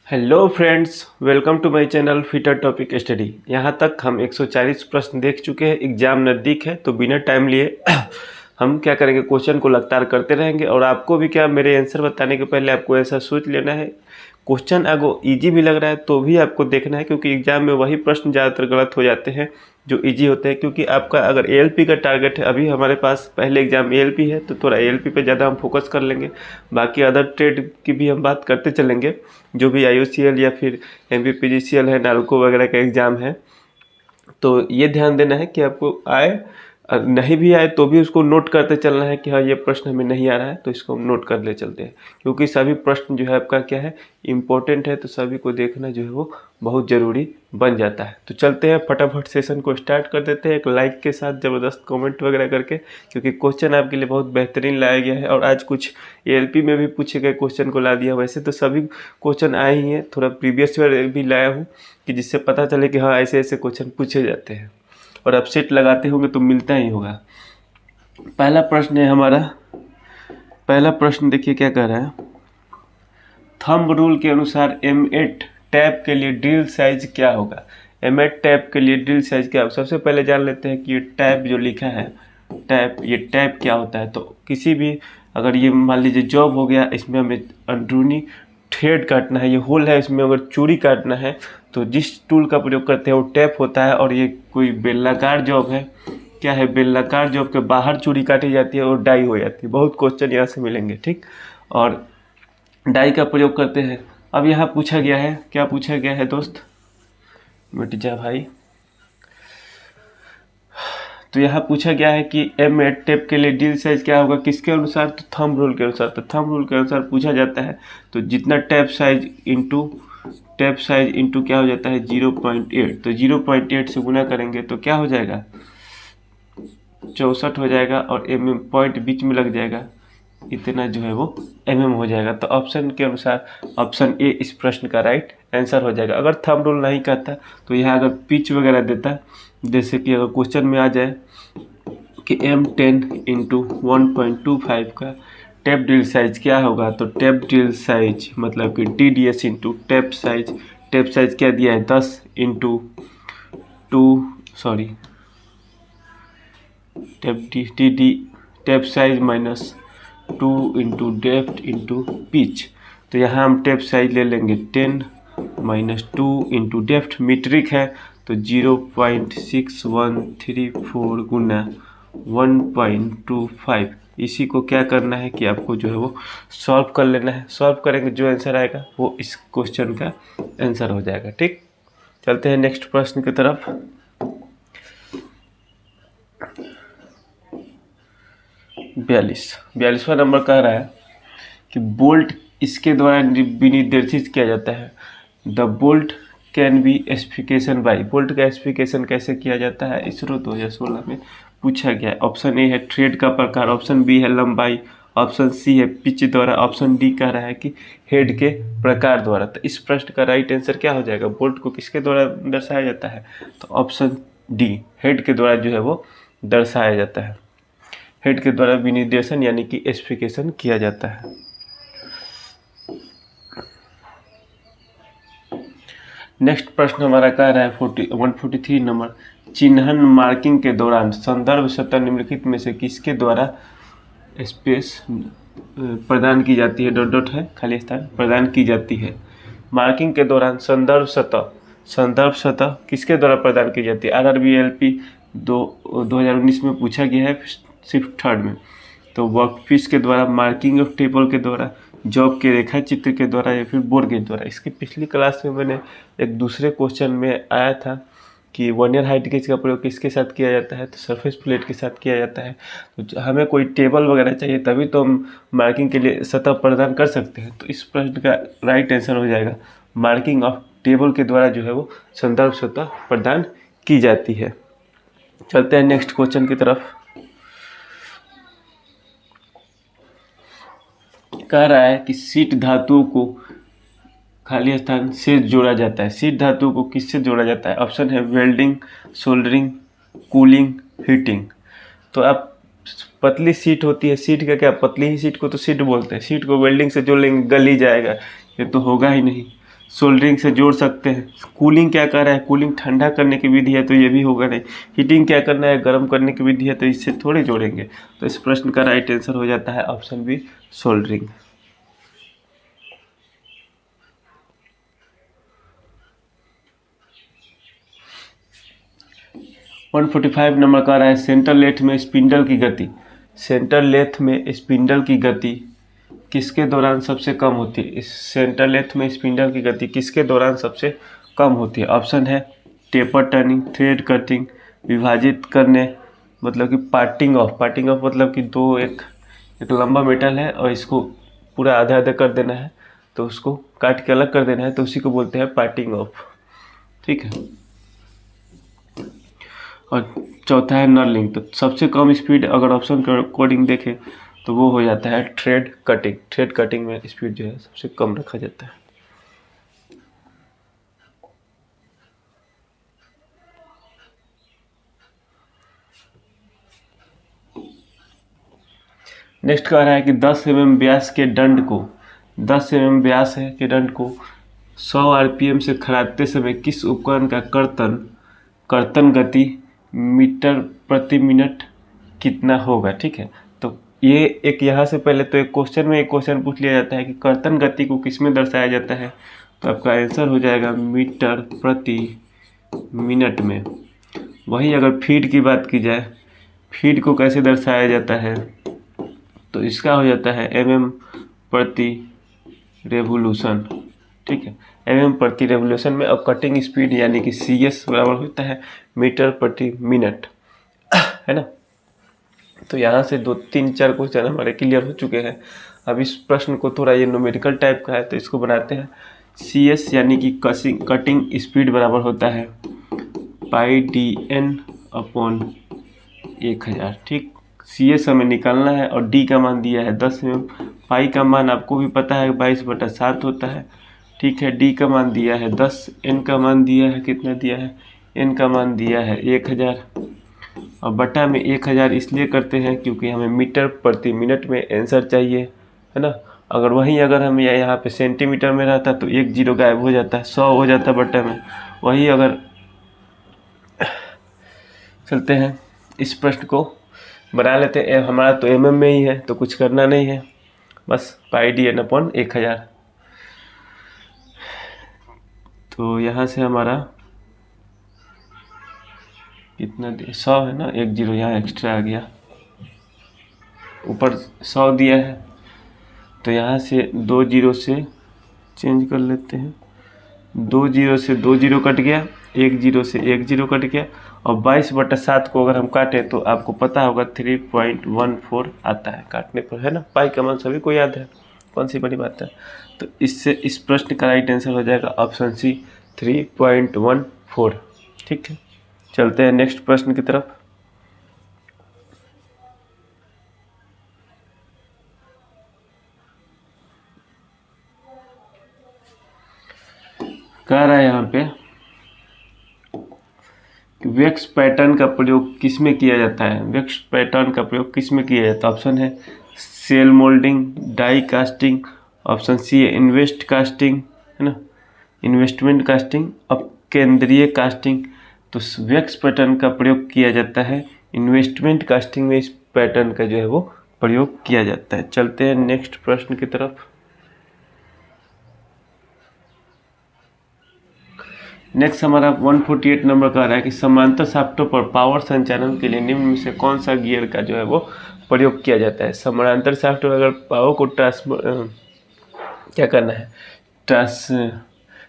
Hello friends, welcome to my channel fitter topic study. यहाँ तक हम 140 प्रश्न देख चुके हैं। एग्ज़ाम नज़दीक है तो बिना टाइम लिए हम क्या करेंगे, क्वेश्चन को लगातार करते रहेंगे। और आपको भी क्या, मेरे आंसर बताने के पहले आपको ऐसा सोच लेना है, क्वेश्चन अगर इजी भी लग रहा है तो भी आपको देखना है, क्योंकि एग्ज़ाम में वही प्रश्न ज़्यादातर गलत हो जाते हैं जो इजी होते हैं। क्योंकि आपका अगर एएलपी का टारगेट है, अभी हमारे पास पहले एग्ज़ाम एएलपी है तो थोड़ा एएलपी पे ज़्यादा हम फोकस कर लेंगे। बाकी अदर ट्रेड की भी हम बात करते चलेंगे, जो भी आईओसीएल या फिर एमपीपीजीसीएल है, नालको वगैरह का एग्ज़ाम है। तो ये ध्यान देना है कि आपको आए, नहीं भी आए तो भी उसको नोट करते चलना है कि हाँ ये प्रश्न हमें नहीं आ रहा है तो इसको हम नोट कर ले चलते हैं। क्योंकि सभी प्रश्न जो है आपका क्या है, इम्पोर्टेंट है, तो सभी को देखना जो है वो बहुत ज़रूरी बन जाता है। तो चलते हैं फटाफट सेशन को स्टार्ट कर देते हैं, एक लाइक के साथ ज़बरदस्त कमेंट वगैरह करके, क्योंकि क्वेश्चन आपके लिए बहुत बेहतरीन लाया गया है। और आज कुछ एएलपी में भी पूछे गए क्वेश्चन को ला दिया। वैसे तो सभी क्वेश्चन आए ही हैं, थोड़ा प्रीवियस ईयर भी लाया हूँ कि जिससे पता चले कि हाँ ऐसे ऐसे क्वेश्चन पूछे जाते हैं। और आप सेट लगाते होंगे तो मिलता ही होगा। पहला प्रश्न है हमारा, पहला प्रश्न देखिए क्या कह रहा है। थंब रूल के अनुसार M8 टैब के लिए ड्रिल साइज क्या होगा। M8 टैब के लिए ड्रिल साइज क्या होगा। सबसे पहले जान लेते हैं कि ये टैब जो लिखा है, टैब, ये टैब क्या होता है। तो किसी भी, अगर ये मान लीजिए जॉब हो गया, इसमें हमें अंदरूनी थ्रेड काटना है, ये होल है, इसमें अगर चूड़ी काटना है तो जिस टूल का प्रयोग करते हैं वो टैप होता है। और ये कोई बेलनाकार जॉब है, क्या है, बेलनाकार जॉब के बाहर चूड़ी काटी जाती है और डाई हो जाती है। बहुत क्वेश्चन यहाँ से मिलेंगे, ठीक। और डाई का प्रयोग करते हैं। अब यहाँ पूछा गया है, क्या पूछा गया है दोस्त, मिट जा भाई। तो यहाँ पूछा गया है कि M8 टेप के लिए ड्रिल साइज क्या होगा, किसके अनुसार, तो थंब रूल के अनुसार। तो थंब रूल के अनुसार पूछा जाता है तो जितना टैप साइज इंटू क्या हो जाता है 0.8। तो 0.8 से गुना करेंगे तो क्या हो जाएगा, 64 हो जाएगा। और mm पॉइंट बीच में लग जाएगा, इतना जो है वो mm हो जाएगा। तो ऑप्शन के अनुसार ऑप्शन ए इस प्रश्न का राइट आंसर हो जाएगा। अगर थंब रूल नहीं कहता तो यहाँ अगर पिच वगैरह देता, जैसे कि अगर क्वेश्चन में आ जाए कि M10 इंटू 1.25 का टैप ड्रिल साइज क्या होगा, तो टैप ड्रिल साइज मतलब कि TDS इंटू टैप साइज क्या दिया है 10 into 2, sorry, tap size minus 2 into depth into pitch. तो यहाँ हम टैप साइज ले लेंगे 10 माइनस 2 इंटू डेप्थ, मीट्रिक है तो 0.6134 गुना 1.25। इसी को क्या करना है कि आपको जो है वो सॉल्व कर लेना है। सॉल्व करेंगे, जो आंसर आएगा वो इस क्वेश्चन का आंसर हो जाएगा, ठीक। चलते हैं नेक्स्ट प्रश्न की तरफ। 42वां नंबर कह रहा है कि बोल्ट इसके द्वारा विनिर्देशित किया जाता है। The bolt can be specification by, bolt का स्पेसिफिकेशन कैसे किया जाता है, इसरो 2016 में पूछा गया है। ऑप्शन ए है थ्रेड का प्रकार, ऑप्शन बी है लंबाई, ऑप्शन सी है पिच द्वारा, ऑप्शन डी कह रहा है कि हेड के प्रकार द्वारा। तो इस प्रश्न का राइट आंसर क्या हो जाएगा, बोल्ट को किसके द्वारा दर्शाया जाता है, तो ऑप्शन डी हेड के द्वारा जो है वो दर्शाया जाता है। हेड के द्वारा विनिर्देशन यानी कि स्पेसिफिकेशन किया जाता है। नेक्स्ट प्रश्न हमारा कह रहा है 143 नंबर, चिन्हन मार्किंग के दौरान संदर्भ सतह निम्नलिखित में से किसके द्वारा स्पेस प्रदान की जाती है, डॉट डॉट है, खाली स्थान प्रदान की जाती है। मार्किंग के दौरान संदर्भ सतह किसके द्वारा प्रदान की जाती है। RRBLP 2019 में पूछा गया है, शिफ्ट थर्ड में। तो वर्कपीस के द्वारा, मार्किंग ऑफ टेबल के द्वारा, जॉब के रेखा चित्र के द्वारा, या फिर बोर्ड के द्वारा। इसकी पिछली क्लास में मैंने एक दूसरे क्वेश्चन में आया था कि वर्नियर हाइट गेज का प्रयोग किसके साथ किया जाता है, तो सरफेस प्लेट के साथ किया जाता है। तो हमें कोई टेबल वगैरह चाहिए तभी तो हम मार्किंग के लिए सतह प्रदान कर सकते हैं। तो इस प्रश्न का राइट आंसर हो जाएगा मार्किंग ऑफ टेबल के द्वारा जो है वो संदर्भ सतह प्रदान की जाती है। चलते हैं नेक्स्ट क्वेश्चन की तरफ। कह रहा है कि शीट धातुओं को खाली स्थान से जोड़ा जाता है। शीट धातुओं को किससे जोड़ा जाता है, ऑप्शन है वेल्डिंग, सोल्डरिंग, कूलिंग, हीटिंग। तो आप, पतली शीट होती है, शीट का क्या, पतली ही शीट को तो शीट बोलते हैं, शीट को वेल्डिंग से जोड़ लेंगे गल ही जाएगा, ये तो होगा ही नहीं। सोल्डरिंग से जोड़ सकते हैं। कूलिंग क्या कर रहा है, कूलिंग ठंडा करने की विधि है तो ये भी होगा नहीं। हीटिंग क्या करना है, गर्म करने की विधि है तो इससे थोड़े जोड़ेंगे। तो इस प्रश्न का राइट आंसर हो जाता है ऑप्शन बी, सोल्डरिंग। 145 नंबर का रहा है सेंट्रल लेथ में स्पिंडल की गति। सेंट्रल लेथ में स्पिंडल की गति किसके दौरान सबसे कम होती है? इस सेंट्रल लेथ में स्पिंडल की गति किसके दौरान सबसे कम होती है? ऑप्शन है टेपर टर्निंग, थ्रेड कटिंग, विभाजित करने मतलब कि पार्टिंग ऑफ। पार्टिंग ऑफ मतलब कि दो एक लंबा मेटल है और इसको पूरा आधा आधा कर देना है, तो उसको काट के अलग कर देना है, तो उसी को बोलते हैं पार्टिंग ऑफ। ठीक है। और चौथा है नर्लिंग। तो सबसे कम स्पीड अगर ऑप्शन कोडिंग देखें तो वो हो जाता है थ्रेड कटिंग। थ्रेड कटिंग में स्पीड जो है सबसे कम रखा जाता है। नेक्स्ट कह रहा है कि 10 mm व्यास के दंड को 10 mm व्यास है के दंड को 100 RPM से खरादते समय किस उपकरण का कर्तन गति मीटर प्रति मिनट कितना होगा? ठीक है। तो ये एक यहाँ से पहले तो एक क्वेश्चन में एक क्वेश्चन पूछ लिया जाता है कि कर्तन गति को किस में दर्शाया जाता है, तो आपका आंसर हो जाएगा मीटर प्रति मिनट में। वहीं अगर फीट की बात की जाए, फीट को कैसे दर्शाया जाता है, तो इसका हो जाता है mm प्रति रेवोल्यूशन। ठीक है, mm प्रति रेवोल्यूशन में। अब कटिंग स्पीड यानी कि CS बराबर होता है मीटर प्रति मिनट, है ना। तो यहाँ से 2-3-4 क्वेश्चन हमारे क्लियर हो चुके हैं। अब इस प्रश्न को थोड़ा ये न्यूमेरिकल टाइप का है तो इसको बनाते हैं। CS यानी कि कटिंग स्पीड बराबर होता है πdn/1000। ठीक, CS हमें निकालना है और D का मान दिया है 10 mm। पाई का मान आपको भी पता है 22/7 होता है। ठीक है, D का मान दिया है 10, N का मान दिया है कितना दिया है, N का मान दिया है 1000 और बटा में 1000 इसलिए करते हैं क्योंकि हमें मीटर प्रति मिनट में आंसर चाहिए, है ना। अगर हम यहाँ पे सेंटीमीटर में रहता तो 1 0 गायब हो जाता है, 100 हो जाता बटा में। वही अगर चलते हैं इस प्रश्न को बना लेते हैं। हमारा तो mm में ही है तो कुछ करना नहीं है, बस πdn/1000। तो यहाँ से हमारा कितना 100 है ना, 1 0 यहाँ एक्स्ट्रा आ गया, ऊपर 100 दिया है तो यहाँ से 2 0 से चेंज कर लेते हैं। 2 0 से 2 0 कट गया, 1 0 से 1 0 कट गया और 22/7 को अगर हम काटें तो आपको पता होगा 3.14 आता है काटने पर, है ना। पाई का मान सभी को याद है, कौन सी बड़ी बात है। तो इससे इस प्रश्न का राइट आंसर हो जाएगा ऑप्शन सी 3.14। ठीक है, चलते हैं नेक्स्ट प्रश्न की तरफ। कह रहा है यहाँ पे वैक्स पैटर्न का प्रयोग किस में किया जाता है? वैक्स पैटर्न का प्रयोग किस में किया जाता है? ऑप्शन है shell moulding, die casting, option C है इन्वेस्ट कास्टिंग, है ना, इन्वेस्टमेंट कास्टिंग, अब केंद्रीय कास्टिंग। तो वैक्स पैटर्न का प्रयोग किया जाता है इन्वेस्टमेंट कास्टिंग में, इस पैटर्न का जो है वो प्रयोग किया जाता है। चलते हैं नेक्स्ट प्रश्न की तरफ। नेक्स्ट हमारा 148 नंबर का रहा है कि समांतर शाफ्टों पर पावर संचालन के लिए निम्न में से कौन सा गियर का जो है वो प्रयोग किया जाता है? समानांतर शाफ्ट में अगर पावर को क्या करना है,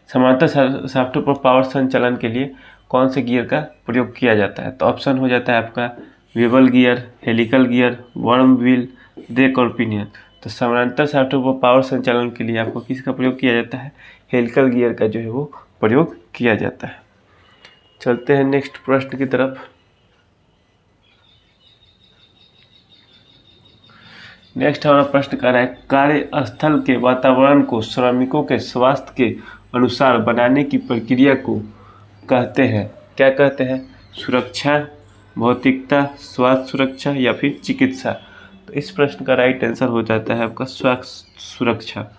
समांतर शाफ्टों पर पावर संचालन के लिए कौन से गियर का प्रयोग किया जाता है? तो ऑप्शन हो जाता है आपका bevel gear, helical gear, worm wheel, rack और पिनियन। तो समानांतर शाफ्टों पर पावर संचालन के लिए आपको किसका प्रयोग किया जाता है? हेलिकल गियर का जो है वो प्रयोग किया जाता है। चलते हैं नेक्स्ट प्रश्न की तरफ। नेक्स्ट हमारा प्रश्न कर रहा है कार्यस्थल के वातावरण को श्रमिकों के स्वास्थ्य के अनुसार बनाने की प्रक्रिया को कहते हैं, क्या कहते हैं? सुरक्षा, भौतिकता, स्वास्थ्य सुरक्षा या फिर चिकित्सा। तो इस प्रश्न का राइट आंसर हो जाता है आपका स्वास्थ्य सुरक्षा।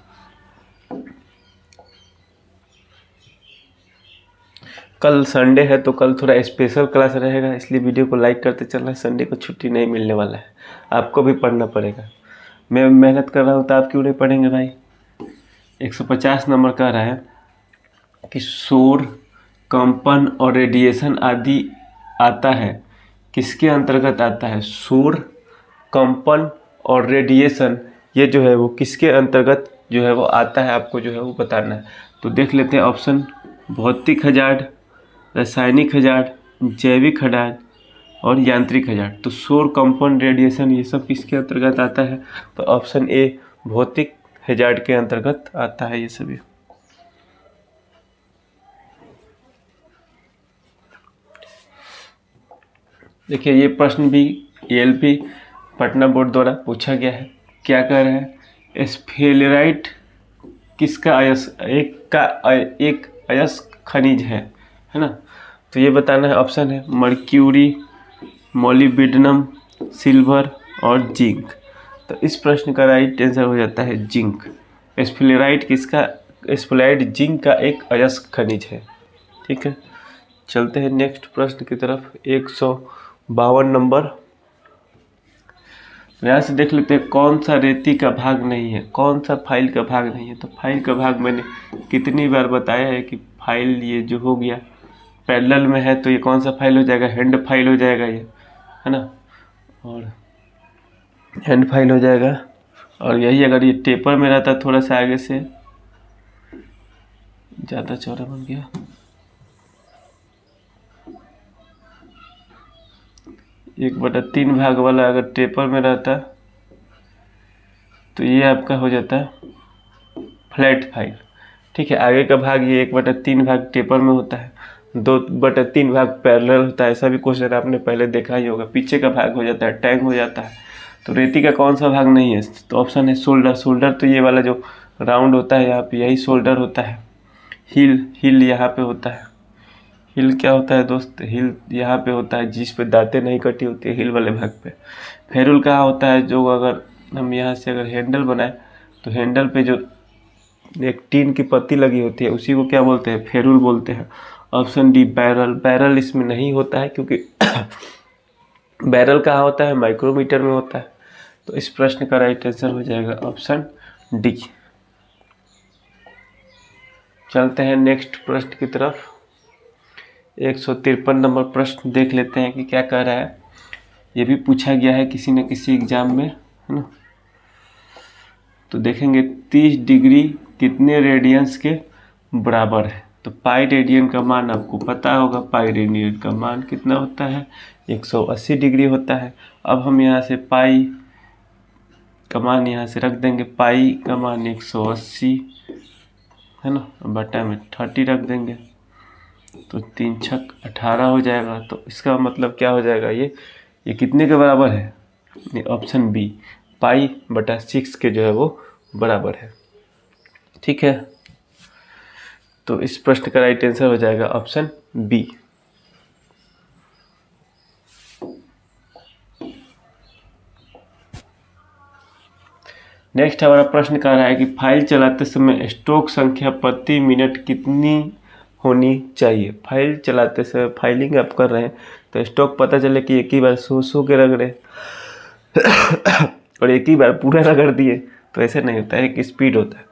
कल संडे है तो कल थोड़ा स्पेशल क्लास रहेगा, इसलिए वीडियो को लाइक करते चलना। संडे को छुट्टी नहीं मिलने वाला है, आपको भी पढ़ना पड़ेगा। मैं मेहनत कर रहा हूँ तो आप क्यों नहीं पढ़ेंगे भाई। 150 नंबर कह रहा है कि शोर, कंपन और रेडिएशन आदि आता है, किसके अंतर्गत आता है। शोर, कंपन और रेडिएशन ये जो है वो किसके अंतर्गत जो है वो आता है, आपको जो है वो बताना है। तो देख लेते हैं ऑप्शन। भौतिक हजार्ड, रासायनिक हजार्ड, जैविक हजार्ड और यांत्रिक हजार्ड। तो शोर, कंपन, रेडिएशन ये सब किसके अंतर्गत आता है। तो ऑप्शन ए भौतिक हजार्ड के अंतर्गत आता है ये सभी। देखिए ये प्रश्न भी एएलपी पटना बोर्ड द्वारा पूछा गया है। क्या कह रहे हैं, स्फेलेराइट किसका एक अयस्क खनिज है ना। तो ये बताना है। ऑप्शन है मर्क्यूरी, मोलिब्डेनम, सिल्वर और जिंक। तो इस प्रश्न का राइट आंसर हो जाता है जिंक। स्फेलेराइट जिंक का एक अयस्क खनिज है। ठीक है, चलते हैं नेक्स्ट प्रश्न की तरफ। 152 नंबर। यहाँ से देख लेते हैं कौन सा रेती का भाग नहीं है, कौन सा फाइल का भाग नहीं है। तो फाइल का भाग मैंने कितनी बार बताया है कि फाइल ये जो हो गया पैरेलल में है तो ये कौन सा फाइल हो जाएगा, हैंड फाइल हो जाएगा ये, है ना। और हैंड फाइल हो जाएगा। और यही अगर ये टेपर में रहता थोड़ा सा आगे से, ज़्यादा चौड़ा बन गया, 1/3 भाग वाला अगर टेपर में रहता तो ये आपका हो जाता फ्लैट फाइल। ठीक है, आगे का भाग ये 1/3 भाग टेपर में होता है, 2/3 भाग पैरेलल होता है। ऐसा भी क्वेश्चन आपने पहले देखा ही होगा। पीछे का भाग हो जाता है टैंग हो जाता है। तो रेती का कौन सा भाग नहीं है। तो ऑप्शन है शोल्डर। शोल्डर तो ये वाला जो राउंड होता है यहाँ पे, यही शोल्डर होता है। हिल यहाँ पे होता है। हिल क्या होता है दोस्त, हिल यहाँ पे होता है जिस पे दांतें नहीं कटी होती है, हिल वाले भाग पे। फेरुल कहाँ होता है, जो अगर हम यहाँ से अगर हैंडल बनाए तो हैंडल पे जो एक टीन की पत्ती लगी होती है उसी को क्या बोलते हैं, फेरुल बोलते हैं। Option D barrel. बैरल इसमें नहीं होता है क्योंकि बैरल कहाँ होता है, माइक्रोमीटर में होता है। तो इस प्रश्न का राइट आंसर हो जाएगा ऑप्शन डी। चलते हैं नेक्स्ट प्रश्न की तरफ। 153 नंबर प्रश्न देख लेते हैं कि क्या कह रहा है। ये भी पूछा गया है किसी न किसी एग्जाम में, है ना। तो देखेंगे 30 डिग्री कितने रेडियंस के बराबर है। तो पाई रेडियन का मान आपको पता होगा। पाई रेडियन का मान कितना होता है, 180 डिग्री होता है। अब हम यहाँ से पाई का मान यहाँ से रख देंगे। पाई का मान 180 है ना, बटा में 30 रख देंगे तो 3 छक 18 हो जाएगा। तो इसका मतलब क्या हो जाएगा, ये कितने के बराबर है, ये ऑप्शन बी पाई/6 के जो है वो बराबर है। ठीक है, तो इस प्रश्न का राइट आंसर हो जाएगा ऑप्शन बी। नेक्स्ट हमारा प्रश्न कह रहा है कि फाइल चलाते समय स्ट्रोक संख्या प्रति मिनट कितनी होनी चाहिए। फाइल चलाते समय फाइलिंग आप कर रहे हैं तो स्ट्रोक पता चले कि एक ही बार सो के रगड़ रहे और एक ही बार पूरा रगड़ दिए, तो ऐसे नहीं होता है। एक स्पीड होता है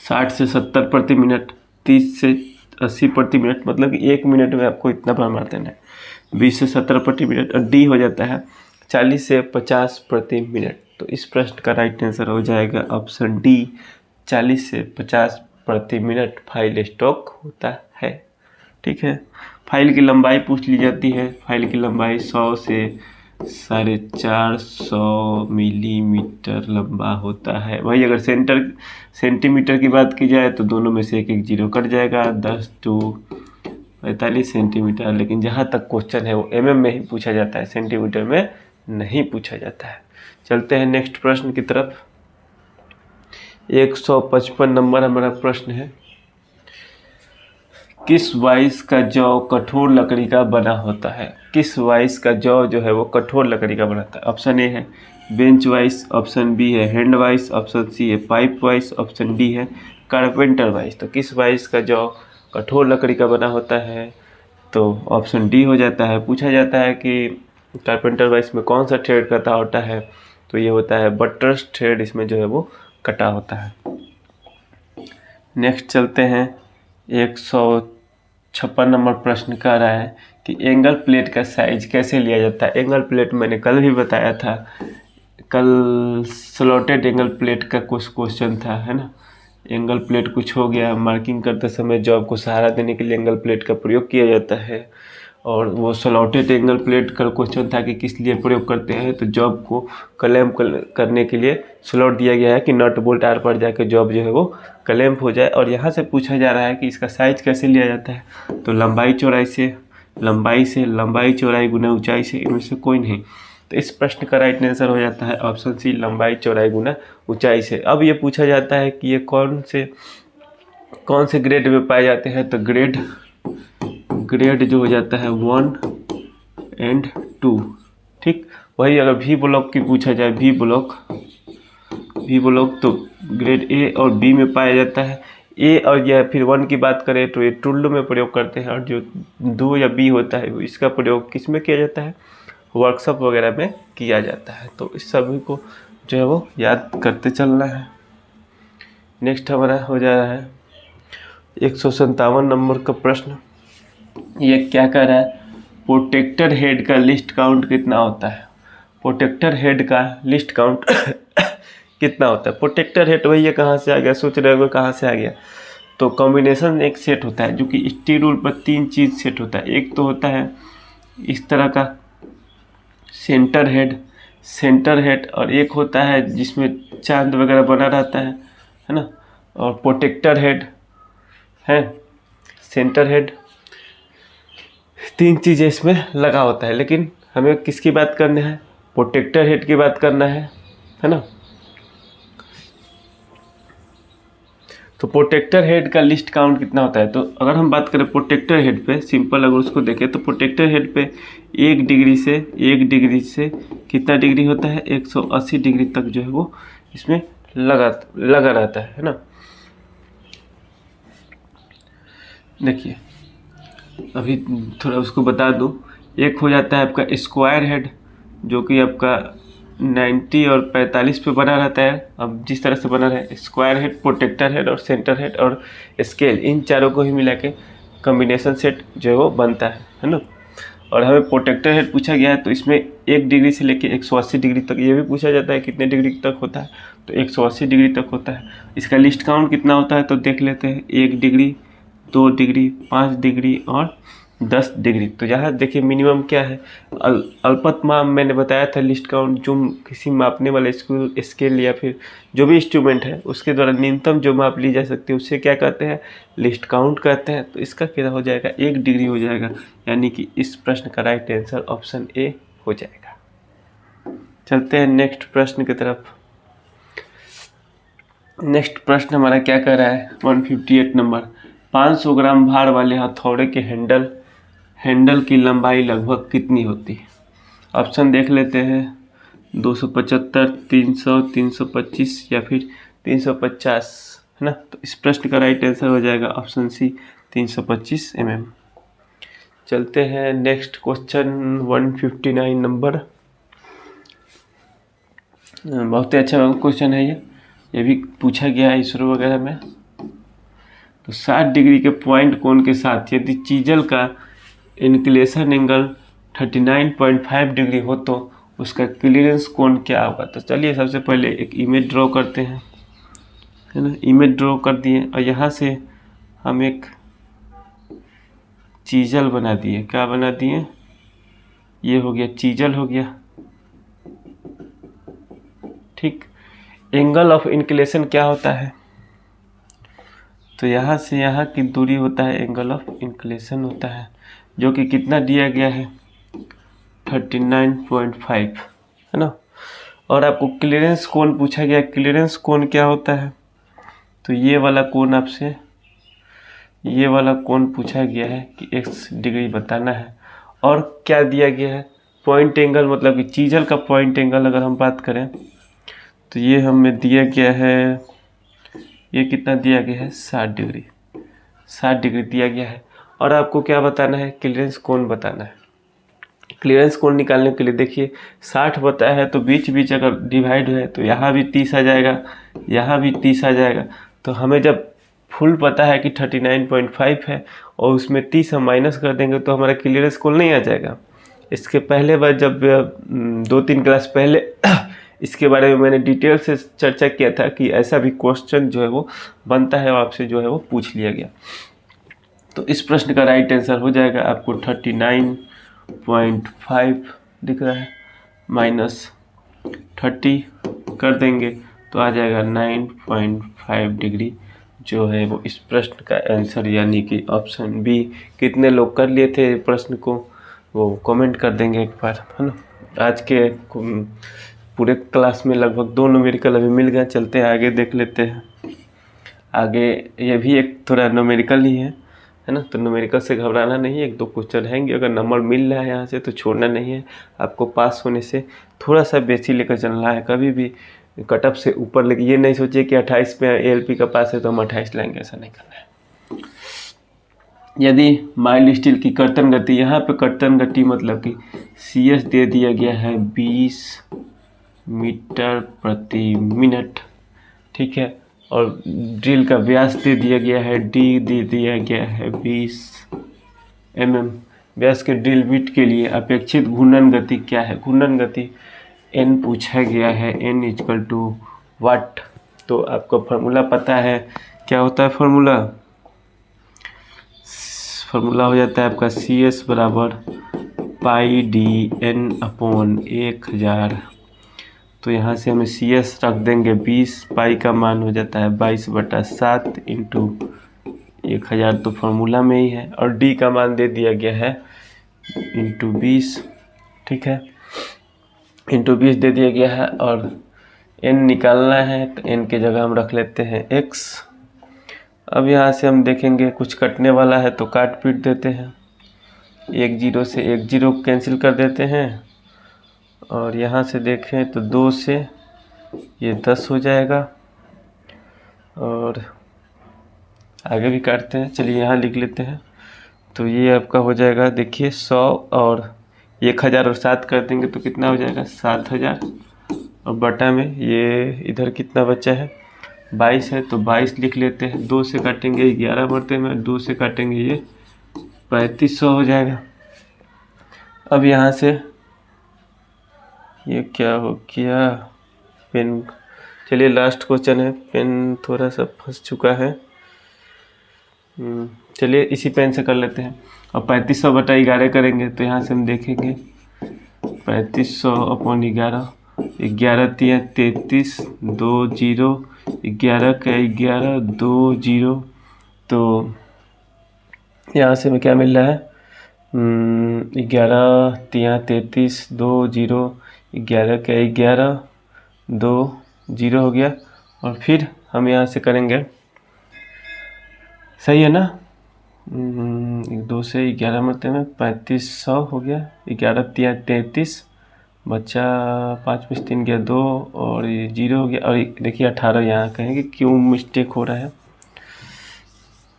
60 से 70 प्रति मिनट, 30 से 80 प्रति मिनट, मतलब कि 1 मिनट में आपको इतना बार मार देना है। 20 से 70 प्रति मिनट। और डी हो जाता है 40 से 50 प्रति मिनट। तो इस प्रश्न का राइट आंसर हो जाएगा ऑप्शन डी, 40 से 50 प्रति मिनट फाइल स्टॉक होता है। ठीक है, फाइल की लंबाई पूछ ली जाती है। फाइल की लंबाई 100 से 450 मिलीमीटर लंबा होता है। वही अगर सेंटीमीटर की बात की जाए तो दोनों में से एक एक जीरो कट जाएगा, 10 to 45 सेंटीमीटर। लेकिन जहाँ तक क्वेश्चन है वो mm में ही पूछा जाता है, सेंटीमीटर में नहीं पूछा जाता है। चलते हैं नेक्स्ट प्रश्न की तरफ। 155 नंबर हमारा प्रश्न है, किस वाइस का जौ कठोर लकड़ी का बना होता है। किस वाइस का जौ जो है वो कठोर लकड़ी का बनाता है। ऑप्शन ए है बेंच वाइस, ऑप्शन बी है हैंड वाइस, ऑप्शन सी है पाइप वाइस, ऑप्शन डी है कारपेंटर वाइस। तो किस वाइस का जौ कठोर लकड़ी का बना होता है तो ऑप्शन डी हो जाता है। पूछा जाता है कि कारपेंटर वाइस में कौन सा थ्रेड कटा होता है, तो ये होता है बटरस थ्रेड, इसमें जो है वो कटा होता है। नेक्स्ट चलते हैं, 156 नंबर प्रश्न कह रहा है कि एंगल प्लेट का साइज कैसे लिया जाता है। एंगल प्लेट मैंने कल भी बताया था, कल स्लॉटेड एंगल प्लेट का कुछ क्वेश्चन था, है ना। एंगल प्लेट कुछ हो गया, मार्किंग करते समय जॉब को सहारा देने के लिए एंगल प्लेट का प्रयोग किया जाता है। और वो स्लॉटेड एंगल प्लेट का क्वेश्चन था कि किस लिए प्रयोग करते हैं, तो जॉब को क्लैंप करने के लिए स्लॉट दिया गया है कि नट बोल्ट आर पर जाकर जॉब जो है वो क्लैंप हो जाए। और यहाँ से पूछा जा रहा है कि इसका साइज कैसे लिया जाता है, तो लंबाई चौड़ाई गुना ऊंचाई से, इनमें से कोई नहीं। तो इस प्रश्न का राइट आंसर हो जाता है ऑप्शन सी, लंबाई चौड़ाई गुना ऊंचाई से। अब ये पूछा जाता है कि ये कौन से ग्रेड में पाए जाते हैं, तो ग्रेड जो हो जाता है 1 और 2, ठीक। वही अगर वी ब्लॉक की पूछा जाए, वी ब्लॉक तो ग्रेड ए और बी में पाया जाता है। ए और या फिर 1 की बात करें तो ये टुल्लू में प्रयोग करते हैं, और जो 2 या बी होता है इसका प्रयोग किस में किया जाता है, वर्कशॉप वगैरह में किया जाता है। तो इस सभी को जो है वो याद करते चलना है। नेक्स्ट हमारा हो जा रहा है 157 नंबर का प्रश्न। ये क्या कह रहा है, प्रोटेक्टर हेड का लिस्ट काउंट कितना होता है। प्रोटेक्टर हेड का लिस्ट काउंट कितना होता है। प्रोटेक्टर हेड भैया कहाँ से आ गया, सोच रहे हो कहाँ से आ गया। तो कॉम्बिनेशन एक सेट होता है जो कि स्टील रूल पर 3 चीज़ सेट होता है। एक तो होता है इस तरह का सेंटर हेड, और एक होता है जिसमें चांद वगैरह बना रहता है ना। और प्रोटेक्टर हेड है, सेंटर हेड, 3 चीज़ें इसमें लगा होता है। लेकिन हमें किसकी बात करनी है, प्रोटेक्टर हेड की बात करना है ना। तो प्रोटेक्टर हेड का लिस्ट काउंट कितना होता है, तो अगर हम बात करें प्रोटेक्टर हेड पे, सिंपल अगर उसको देखें तो प्रोटेक्टर हेड पे 1 डिग्री से कितना डिग्री होता है, 180 डिग्री तक जो है वो इसमें लगा रहता है ना। देखिए अभी थोड़ा उसको बता दूं, एक हो जाता है आपका स्क्वायर हेड जो कि आपका 90 और 45 पे बना रहता है। अब जिस तरह से बना रहे स्क्वायर हेड, प्रोटेक्टर हेड और सेंटर हेड और स्केल, इन चारों को ही मिला के कम्बिनेशन सेट जो है वो बनता है ना। और हमें प्रोटेक्टर हेड पूछा गया है तो इसमें 1 डिग्री से लेके 180 डिग्री तक, ये भी पूछा जाता है कितने डिग्री तक होता है, तो 180 डिग्री तक होता है। इसका लिस्ट काउंट कितना होता है तो देख लेते हैं, 1 डिग्री, 2 डिग्री, 5 डिग्री और 10 डिग्री। तो यहाँ देखिए मिनिमम क्या है, अल्पतमाप मैंने बताया था लिस्ट काउंट, जो किसी मापने वाले स्केल या फिर जो भी इंस्ट्रूमेंट है उसके द्वारा न्यूनतम जो माप ली जा सकती है उससे क्या कहते हैं, लिस्ट काउंट कहते हैं। तो इसका क्या हो जाएगा, 1 डिग्री हो जाएगा, यानी कि इस प्रश्न का राइट आंसर ऑप्शन ए हो जाएगा। चलते हैं नेक्स्ट प्रश्न की तरफ। नेक्स्ट प्रश्न हमारा क्या कह रहा है, 158 नंबर, 500 ग्राम भार वाले हथौड़े के हैंडल की लंबाई लगभग कितनी होती है। ऑप्शन देख लेते हैं, 275, 300, 325 या फिर 350, है ना। तो इस प्रश्न का राइट आंसर हो जाएगा ऑप्शन सी, 325 mm। चलते हैं नेक्स्ट क्वेश्चन 159 नंबर। बहुत ही अच्छा क्वेश्चन है ये भी पूछा गया है इसरो वगैरह में। तो 60 डिग्री के पॉइंट कोण के साथ यदि चीजल का इंक्लिनेशन एंगल 39.5 डिग्री हो तो उसका क्लियरेंस कोण क्या होगा। तो चलिए सबसे पहले एक इमेज ड्रॉ करते हैं, है ना। इमेज ड्रॉ कर दिए और यहाँ से हम एक चीजल बना दिए। क्या बना दिए, ये हो गया चीजल हो गया, ठीक। एंगल ऑफ इंक्लिनेशन क्या होता है, तो यहाँ से यहाँ की दूरी होता है एंगल ऑफ इंक्लिनेशन होता है, जो कि कितना दिया गया है 39.5, है ना। और आपको क्लियरेंस कोण पूछा गया, क्लियरेंस कोण क्या होता है, तो ये वाला कोण आपसे, ये वाला कोण पूछा गया है कि x डिग्री बताना है। और क्या दिया गया है, पॉइंट एंगल, मतलब कि चीजल का पॉइंट एंगल अगर हम बात करें तो ये हमें दिया गया है, ये कितना दिया गया है 60 डिग्री। 60 डिग्री दिया गया है। और आपको क्या बताना है, क्लियरेंस कोण बताना है। क्लियरेंस कोण निकालने के लिए देखिए 60 बताया है तो बीच बीच अगर डिवाइड है तो यहाँ भी 30 आ जाएगा, यहाँ भी 30 आ जाएगा। तो हमें जब फुल पता है कि 39.5 है और उसमें 30 हम माइनस कर देंगे तो हमारा क्लियरेंस कोण नहीं आ जाएगा। इसके पहले बार जब 2-3 क्लास पहले इसके बारे में मैंने डिटेल से चर्चा किया था कि ऐसा भी क्वेश्चन जो है वो बनता है और आपसे जो है वो पूछ लिया गया। तो इस प्रश्न का राइट आंसर हो जाएगा आपको 39.5 दिख रहा है, माइनस 30 कर देंगे तो आ जाएगा 9.5 डिग्री जो है वो इस प्रश्न का आंसर, यानी कि ऑप्शन बी। कितने लोग कर लिए थे प्रश्न को वो कमेंट कर देंगे एक बार, है ना। आज के पूरे क्लास में लगभग 2 न्यूमेरिकल अभी मिल गया। चलते हैं आगे, देख लेते हैं आगे। ये भी एक थोड़ा न्यूमेरिकल ही है ना। तो न्यूमेरिकल से घबराना नहीं है, 1-2 क्वेश्चन रहेंगे। अगर नंबर मिल रहा है यहाँ से तो छोड़ना नहीं है। आपको पास होने से थोड़ा सा बेसी लेकर चलना है, कभी भी कट ऑफ से ऊपर लेके ये नहीं सोचिए कि 28 पे ALP का पास है तो हम 28 लाएंगे, ऐसा नहीं करना है। यदि माइल्ड स्टील की कर्तन गति, यहाँ पे कर्तन गति मतलब कि CS दे दिया गया है 20 मीटर प्रति मिनट, ठीक है। और ड्रिल का व्यास दे दिया गया है D दे दिया गया है 20 mm। व्यास के ड्रिल बिट के लिए अपेक्षित घूर्णन गति क्या है? घूर्णन गति N पूछा गया है, N = वाट। तो आपको फार्मूला पता है, क्या होता है फार्मूला? फार्मूला हो जाता है आपका CS बराबर πdN/1000। तो यहाँ से हमें CS रख देंगे 20, पाई का मान हो जाता है 22/7 × 1000, तो फार्मूला में ही है। और D का मान दे दिया गया है × 20, ठीक है, × 20 दे दिया गया है। और N निकालना है तो N के जगह हम रख लेते हैं X। अब यहाँ से हम देखेंगे कुछ कटने वाला है तो काट पीट देते हैं। 1 0 से 1 0 कैंसिल कर देते हैं। और यहाँ से देखें तो 2 से ये 10 हो जाएगा। और आगे भी काटते हैं, चलिए यहाँ लिख लेते हैं। तो ये आपका हो जाएगा, देखिए 100 और 1000 और 7 कर देंगे तो कितना हो जाएगा? 7000। और बटा में ये इधर कितना बचा है? 22 है तो 22 लिख लेते हैं। 2 से काटेंगे 11 बढ़ते में, 2 से काटेंगे ये 3500 हो जाएगा। अब यहाँ से ये क्या हो गया? पेन, चलिए लास्ट क्वेश्चन है। पेन थोड़ा सा फंस चुका है, चलिए इसी पेन से कर लेते हैं। और 3500/11 करेंगे तो यहाँ से हम देखेंगे 3500/11, 11 × 33, 2 0, 11 का 11, 2 0। तो यहाँ से हमें क्या मिल रहा है? 11 × 33, 2 0, 11 का 11, 2 0 हो गया। और फिर हम यहाँ से करेंगे, सही है ना? 2 से 11 मरते में 3500 हो गया। 11 × 33 बच्चा 5 में 3 गया 2 और ये 0 हो गया। और देखिए 18 यहाँ कहेंगे क्यों मिस्टेक हो रहा है?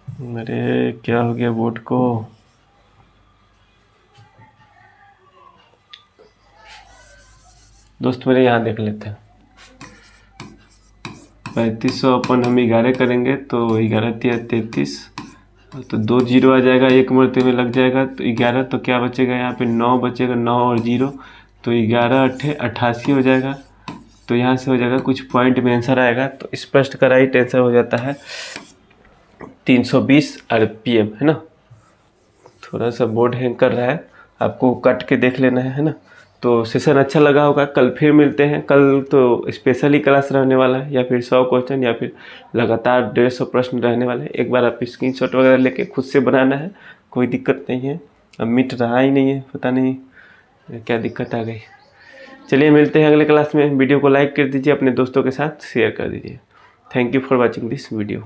मेरे क्या हो गया बोर्ड को? दोस्त मेरे यहाँ देख लेते हैं। 3500 अपन हम 11 करेंगे तो 11 × 33 तो 2 0 आ जाएगा, 1 मरते में लग जाएगा तो 11। तो क्या बचेगा यहाँ पे? 9 बचेगा, 9 और 0 तो 11 × 8 = 88 हो जाएगा। तो यहाँ से हो जाएगा कुछ पॉइंट में आंसर आएगा। तो इस प्रश्न का राइट आंसर हो जाता है 320 RPM, है ना। थोड़ा सा बोर्ड हैंग कर रहा है, आपको कट के देख लेना है ना। तो सेशन अच्छा लगा होगा। कल फिर मिलते हैं। कल तो स्पेशली क्लास रहने वाला है, या फिर 100 क्वेश्चन या फिर लगातार 150 प्रश्न रहने वाले हैं। एक बार आप स्क्रीनशॉट वगैरह लेके खुद से बनाना है, कोई दिक्कत नहीं है। अब मिट रहा ही नहीं है, पता नहीं क्या दिक्कत आ गई। चलिए मिलते हैं अगले क्लास में। वीडियो को लाइक कर दीजिए, अपने दोस्तों के साथ शेयर कर दीजिए। Thank you for watching this video.